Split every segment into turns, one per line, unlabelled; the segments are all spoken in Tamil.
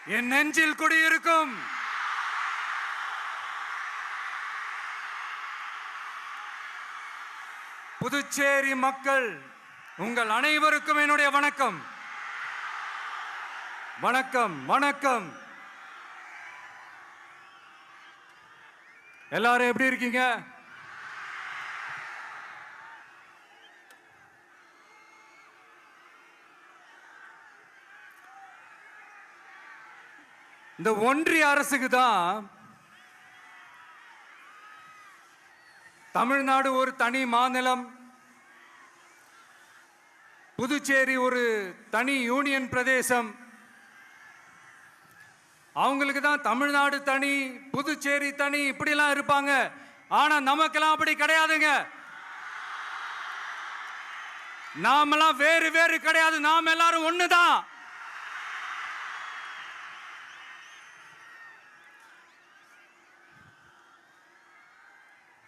என் நெஞ்சில் குடியிருக்கும் புதுச்சேரி மக்கள் உங்கள் அனைவருக்கும் என்னுடைய வணக்கம். வணக்கம் வணக்கம். எல்லாரும் எப்படி இருக்கீங்க? இந்த ஒன்றிய அரசுக்கு தான் தமிழ்நாடு ஒரு தனி மாநிலம், புதுச்சேரி ஒரு தனி யூனியன் பிரதேசம். அவங்களுக்கு தான் தமிழ்நாடு தனி, புதுச்சேரி தனி, இப்படிலாம் இருப்பாங்க. ஆனா நமக்கெல்லாம் அப்படி கிடையாதுங்க. நாமெல்லாம் வேறு வேறு கிடையாது. நாம் எல்லாரும் ஒண்ணுதான்.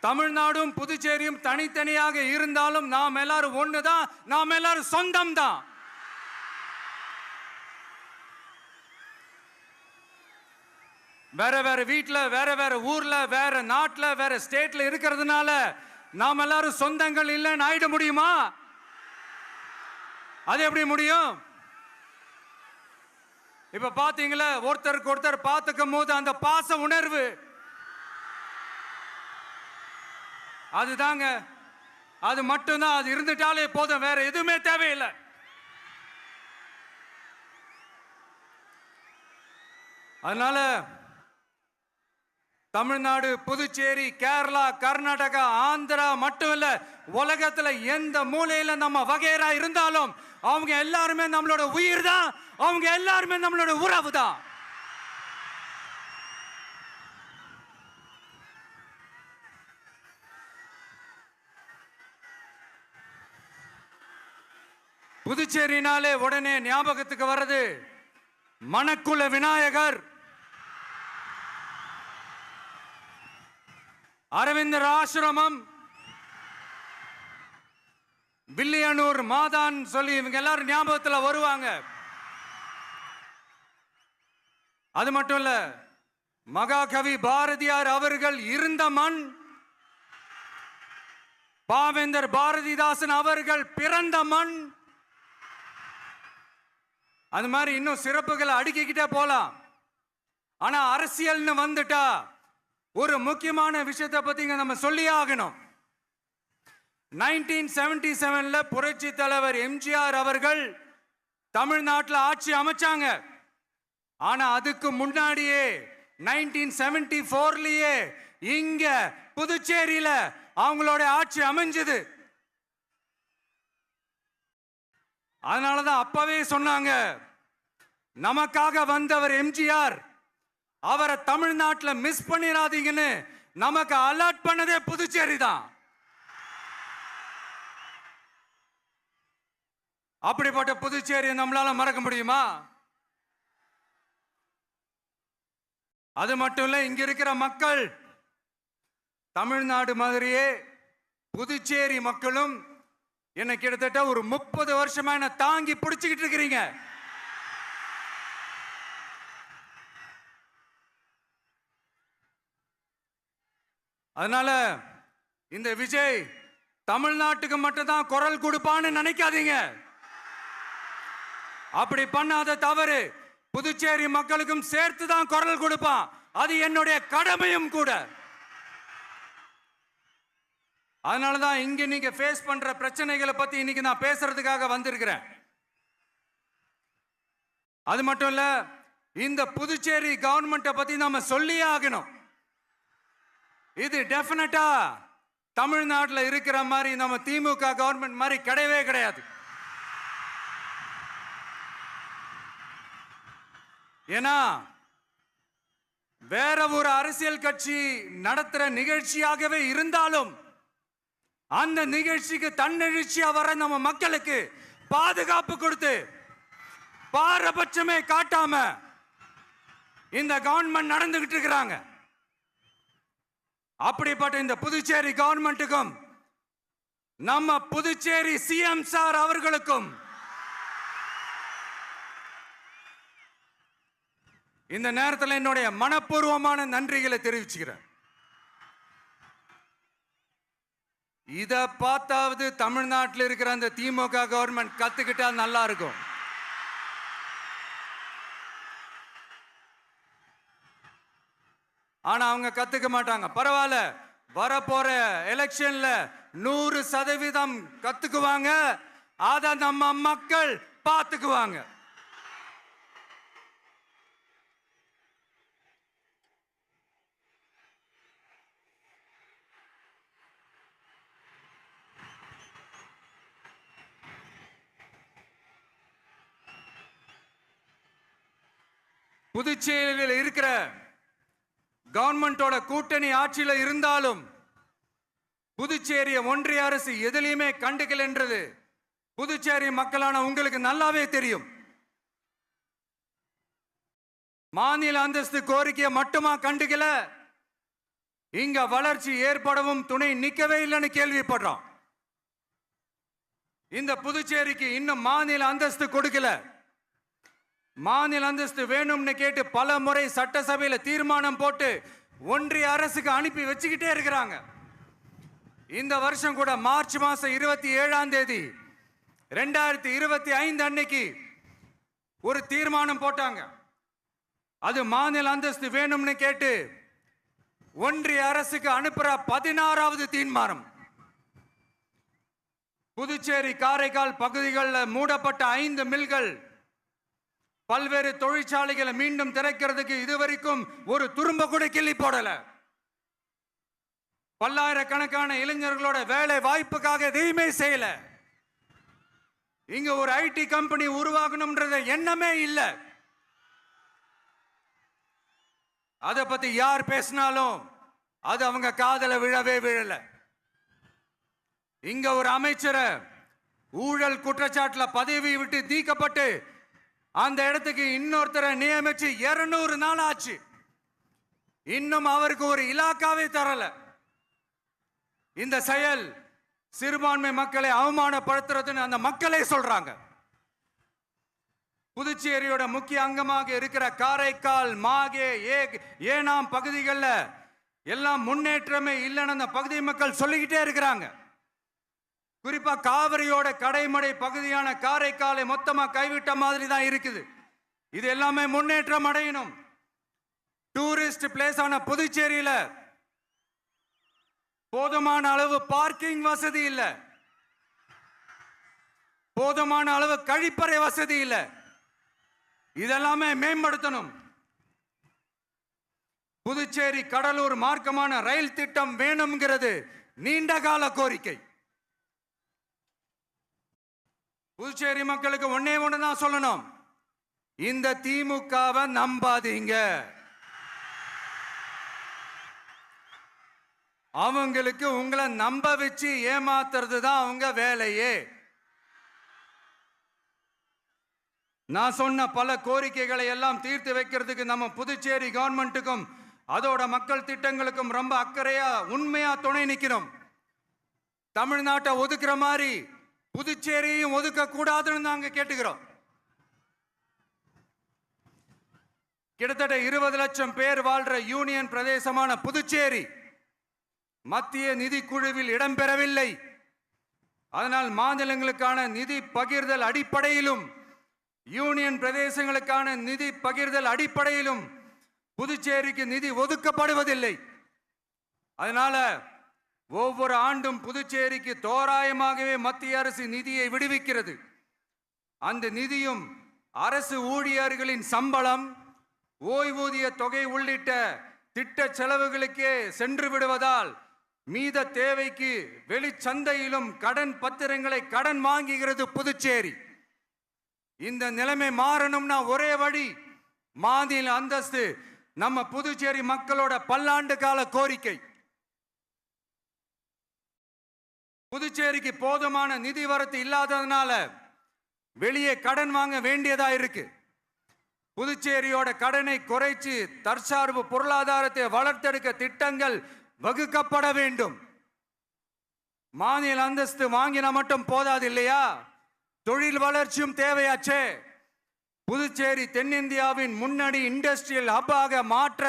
தமிழ்நாடும் புதுச்சேரியும் தனித்தனியாக இருந்தாலும் நாம் எல்லாரும் ஒண்ணுதான். நாம் எல்லாரும் சொந்தம் தான். வேற வேற வீட்டுல, வேற வேற ஊர்ல, வேற நாட்டுல, வேற ஸ்டேட்ல இருக்கிறதுனால நாம் எல்லாரும் சொந்தங்கள் இல்லைன்னு ஆயிட முடியுமா? அது எப்படி முடியும்? இப்ப பாத்தீங்களா, ஒருத்தருக்கு ஒருத்தர் பார்த்துக்கும் போது அந்த பாச உணர்வு, அதுதாங்க, அது மட்டும்தான். அது இருந்துட்டாலே போதும், வேற எதுவுமே தேவையில்லை. அதனால தமிழ்நாடு, புதுச்சேரி, கேரளா, கர்நாடகா, ஆந்திரா மட்டும் இல்ல, உலகத்துல எந்த மூலையில நம்ம வகைரா இருந்தாலும் அவங்க எல்லாருமே நம்மளோட உயிர் தான். அவங்க எல்லாருமே நம்மளோட உறவு தான். புதுச்சேரினாலே உடனே ஞாபகத்துக்கு வர்றது மணக்குள விநாயகர், அரவிந்தர் ஆசிரமம், வில்லியனூர் மாதான் சொல்லி இவங்க எல்லாரும் ஞாபகத்தில் வருவாங்க. அது மட்டும் இல்ல, மகாகவி பாரதியார் அவர்கள் இருந்த மண், பாவேந்தர் பாரதிதாசன் அவர்கள் பிறந்த மண். அது மாதிரி இன்னும் சிறப்புகளை அடுக்கிக்கிட்டே போலாம். ஆனா அரசியல்னு வந்துட்டா ஒரு முக்கியமான விஷயத்தை பத்தி நம்ம சொல்லி ஆகணும். 1977ல புரட்சி தலைவர் எம்ஜிஆர் அவர்கள் தமிழ்நாட்டில் ஆட்சி அமைச்சாங்க. ஆனா அதுக்கு முன்னாடியே 1974லயே இங்க புதுச்சேரியில அவங்களோட ஆட்சி அமைஞ்சது. அதனாலதான் அப்பவே சொன்னாங்க, நமக்காக வந்தவர் எம்ஜிஆர், அவரை தமிழ்நாட்டில் மிஸ் பண்ணிடாதீங்கன்னு நமக்கு அலர்ட் பண்ணதே புதுச்சேரி தான். அப்படிப்பட்ட புதுச்சேரியை நம்மளால மறக்க முடியுமா? அது மட்டும் இல்ல, இங்க இருக்கிற மக்கள் தமிழ்நாடு மாதிரியே புதுச்சேரி மக்களும் என்ன கிட்டத்தட்ட ஒரு 30 வருஷமா என்ன தாங்கி பிடிச்சுக்கிட்டு இருக்கிறீங்க. அதனால இந்த விஜய் தமிழ்நாட்டுக்கு மட்டும்தான் குரல் கொடுப்பான்னு நினைக்காதீங்க. அப்படி பண்ணாத தவறு. புதுச்சேரி மக்களுக்கும் சேர்த்து தான் குரல் கொடுப்பான். அது என்னுடைய கடமையும் கூட. அதனாலதான் இங்க நீங்க ஃபேஸ் பண்ற பிரச்சனைகளை பத்தி இன்னைக்கு நான் பேசுறதுக்காக வந்திருக்கிறேன். அது மட்டும் இல்ல, இந்த புதுச்சேரி கவர்மெண்ட்டை பத்தி நாம சொல்லியே ஆகணும். இது டெஃபினட்டா தமிழ்நாட்டில் இருக்கிற மாதிரி நம்ம திமுக கவர்மெண்ட் மாதிரி கிடையவே கிடையாது. ஏன்னா வேற ஒரு அரசியல் கட்சி நடத்துற நிகழ்ச்சியாகவே இருந்தாலும் அந்த நிகழ்ச்சிக்கு தன்னெழுச்சியா வர நம்ம மக்களுக்கு பாதுகாப்பு கொடுத்து பாரபட்சமே காட்டாம இந்த கவர்மெண்ட் நடந்துகிட்டு இருக்கிறாங்க. அப்படிப்பட்ட இந்த புதுச்சேரி கவர்மெண்ட்டுக்கும் நம்ம புதுச்சேரி சிஎம் சார் அவர்களுக்கும் இந்த நேரத்தில் என்னுடைய மனப்பூர்வமான நன்றிகளை தெரிவிச்சுக்கிறேன். இத பார்த்தாவது தமிழ்நாட்டில் இருக்கிற அந்த திமுக கவர்மெண்ட் கத்துக்கிட்டா நல்லா இருக்கும். ஆனா அவங்க கத்துக்க மாட்டாங்க. பரவாயில்ல, வரப்போற எலெக்ஷன்ல 100% கத்துக்குவாங்க. அத நம்ம மக்கள் பார்த்துக்குவாங்க. புதுச்சேரியில் இருக்கிற கவர்மெண்டோட கூட்டணி ஆட்சியில இருந்தாலும் புதுச்சேரிய ஒன்றிய அரசு எதிலையுமே கண்டுக்கல என்றது புதுச்சேரி மக்களான உங்களுக்கு நல்லாவே தெரியும். மாநில அந்தஸ்து கோரிக்கையை மட்டுமா கண்டுக்கல, இங்க வளர்ச்சி ஏற்படவும் துணை நிக்கவே இல்லைன்னு கேள்விப்படுறோம். இந்த புதுச்சேரிக்கு இன்னும் மாநில அந்தஸ்து கொடுக்கல. மாநில அந்தஸ்து வேணும்னு கேட்டு பல முறை சட்டசபையில தீர்மானம் போட்டு ஒன்றிய அரசுக்கு அனுப்பி வச்சுக்கிட்டே இருக்கிறாங்க. இந்த வருஷம் கூட மார்ச் மாசம் 27ஆம் தேதி 2025 அன்னைக்கு ஒரு தீர்மானம் போட்டாங்க. அது மாநில அந்தஸ்து வேணும்னு கேட்டு ஒன்றிய அரசுக்கு அனுப்புற 16வது தீர்மானம். புதுச்சேரி காரைக்கால் பகுதிகளில் மூடப்பட்ட 5 மில்கள், பல்வேறு தொழிற்சாலைகளை மீண்டும் திறக்கிறதுக்கு இதுவரைக்கும் ஒரு துரும்ப கூட கிள்ளி போடல. பல்லாயிரக்கணக்கான இளைஞர்களோட வேலை வாய்ப்புக்காக எதையுமே செய்யல. இங்க ஒரு ஐடி கம்பெனி உருவாகணும்ன்றது எண்ணமே இல்லை. அதை பத்தி யார் பேசினாலும் அது அவங்க காதல விழவே விழல. இங்க ஒரு அமைச்சரை ஊழல் குற்றச்சாட்டுல பதவி விட்டு நீக்கப்பட்டு அந்த இடத்துக்கு இன்னொருத்தரை நியமிச்சு 200 நாள் ஆச்சு. இன்னும் அவருக்கு ஒரு இலாக்காவே தரல. இந்த செயல் சிறுபான்மை மக்களை அவமானப்படுத்துறதுன்னு அந்த மக்களே சொல்றாங்க. புதுச்சேரியோட முக்கிய அங்கமாக இருக்கிற காரைக்கால், மாகே, ஏனாம் பகுதிகளில் எல்லாம் முன்னேற்றமே இல்லைன்னு அந்த பகுதி மக்கள் சொல்லிக்கிட்டே இருக்கிறாங்க. குறிப்பா காவிரியோட கடைமடை பகுதியான காரைக்காலை மொத்தமா கைவிட்ட மாதிரி தான் இருக்குது. இது எல்லாமே முன்னேற்றம் அடையணும். டூரிஸ்ட் பிளேஸ் ஆன புதுச்சேரியில போதுமான அளவு பார்க்கிங் வசதி இல்ல, போதுமான அளவு கழிப்பறை வசதி இல்ல. இதெல்லாமே மேம்படுத்தணும். புதுச்சேரி கடலூர் மார்க்கமான ரயில் திட்டம் வேணும்ங்கிறது நீண்ட கால கோரிக்கை. புதுச்சேரி மக்களுக்கு ஒன்னே ஒண்ணுதான் சொல்லணும், இந்த திமுகவை நம்பாதீங்க. அவங்களுக்கு உங்களை நம்ப வச்சு ஏமாத்துறது தான் அவங்க வேலையே. நான் சொன்ன பல கோரிக்கைகளை எல்லாம் தீர்த்து வைக்கிறதுக்கு நம்ம புதுச்சேரி கவர்மெண்ட்டுக்கும் அதோட மக்கள் திட்டங்களுக்கும் ரொம்ப அக்கறையா உண்மையா துணை நிற்கணும். தமிழ்நாட்டை ஒதுக்குற மாதிரி புதுச்சேரியும் ஒதுக்க கூடாதுன்னு நாங்க கேட்டுக்கிறோம். கிட்டத்தட்ட 20 லட்சம் பேர் வாழ்ற யூனியன் பிரதேசமான புதுச்சேரி மத்திய நிதி குழுவில் இடம்பெறவில்லை. அதனால் மாநிலங்களுக்கான நிதி பகிர்தல் அடிப்படையிலும் யூனியன் பிரதேசங்களுக்கான நிதி பகிர்தல் அடிப்படையிலும் புதுச்சேரிக்கு நிதி ஒதுக்கப்படுவதில்லை. அதனால ஒவ்வொரு ஆண்டும் புதுச்சேரிக்கு தோராயமாகவே மத்திய அரசு நிதியை விடுவிக்கிறது. அந்த நிதியும் அரசு ஊழியர்களின் சம்பளம், ஓய்வூதிய தொகை உள்ளிட்ட திட்ட செலவுகளுக்கே சென்று விடுவதால் மீத தேவைக்கு வெளிச்சந்தையிலும் கடன் பத்திரங்களை கடன் வாங்குகிறது புதுச்சேரி. இந்த நிலைமை மாறணும்னா ஒரே வழி, மாநில அந்தஸ்து நம்ம புதுச்சேரி மக்களோட பல்லாண்டு கால கோரிக்கை. புதுச்சேரிக்கு போதுமான நிதி வரத்து இல்லாததுனால வெளியே கடன் வாங்க வேண்டியதா இருக்கு. புதுச்சேரியோட கடனை குறைச்சு தற்சார்பு பொருளாதாரத்தை வளர்த்தெடுக்க திட்டங்கள் வகுக்கப்பட வேண்டும். மாநில அந்தஸ்து வாங்கினா மட்டும் போதாது இல்லையா, தொழில் வளர்ச்சியும் தேவையாச்சே. புதுச்சேரி தென்னிந்தியாவின் முன்னணி இண்டஸ்ட்ரியல் ஹப்பாக மாற்ற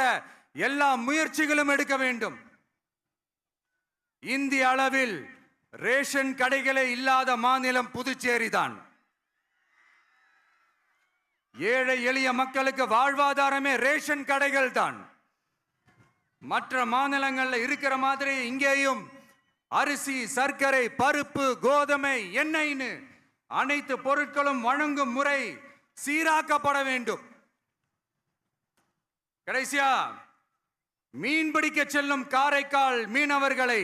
எல்லா முயற்சிகளும் எடுக்க வேண்டும். இந்திய அளவில் ரேஷன் கடைகளே இல்லாத மாநிலம் புதுச்சேரி தான். ஏழை எளிய மக்களுக்கு வாழ்வாதாரமே ரேஷன் கடைகள் தான். மற்ற மாநிலங்கள்ல இருக்கிற மாதிரி இங்கேயும் அரிசி, சர்க்கரை, பருப்பு, கோதுமை, எண்ணெய்னு அனைத்து பொருட்களும் வழங்கும் முறை சீராக்கப்பட வேண்டும். கடைசியா மீன் பிடிக்க செல்லும் காரைக்கால் மீனவர்களை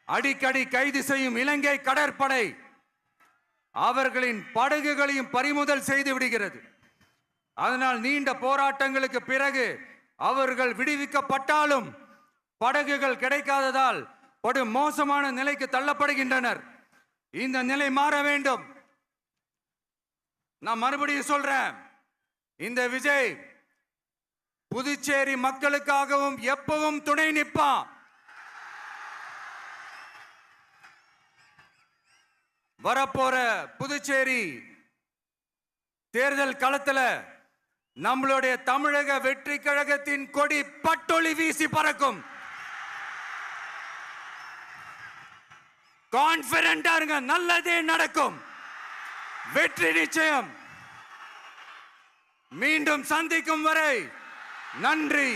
அடிக்கடி கைது செய்யும் இலங்கை கடற்படை அவர்களின் படகுகளையும் பறிமுதல் செய்து விடுகிறது. அதனால் நீண்ட போராட்டங்களுக்கு பிறகு அவர்கள் விடுவிக்கப்பட்டாலும் படகுகள் கிடைக்காததால் படு மோசமான நிலைக்கு தள்ளப்படுகின்றனர். இந்த நிலை மாற வேண்டும். நான் மறுபடியும் சொல்றேன், இந்த விஜய் புதுச்சேரி மக்களுக்காகவும் எப்பவும் துணை நிற்பான். வரப்போற புதுச்சேரி தேர்தல் களத்துல நம்மளுடைய தமிழக வெற்றி கழகத்தின் கொடி பட்டொளி வீசி பறக்கும். கான்பிடென்டா இருங்க, நல்லதே நடக்கும். வெற்றி நிச்சயம். மீண்டும் சந்திக்கும் வரை நன்றி,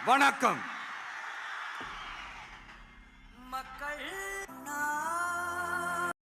வணக்கம்.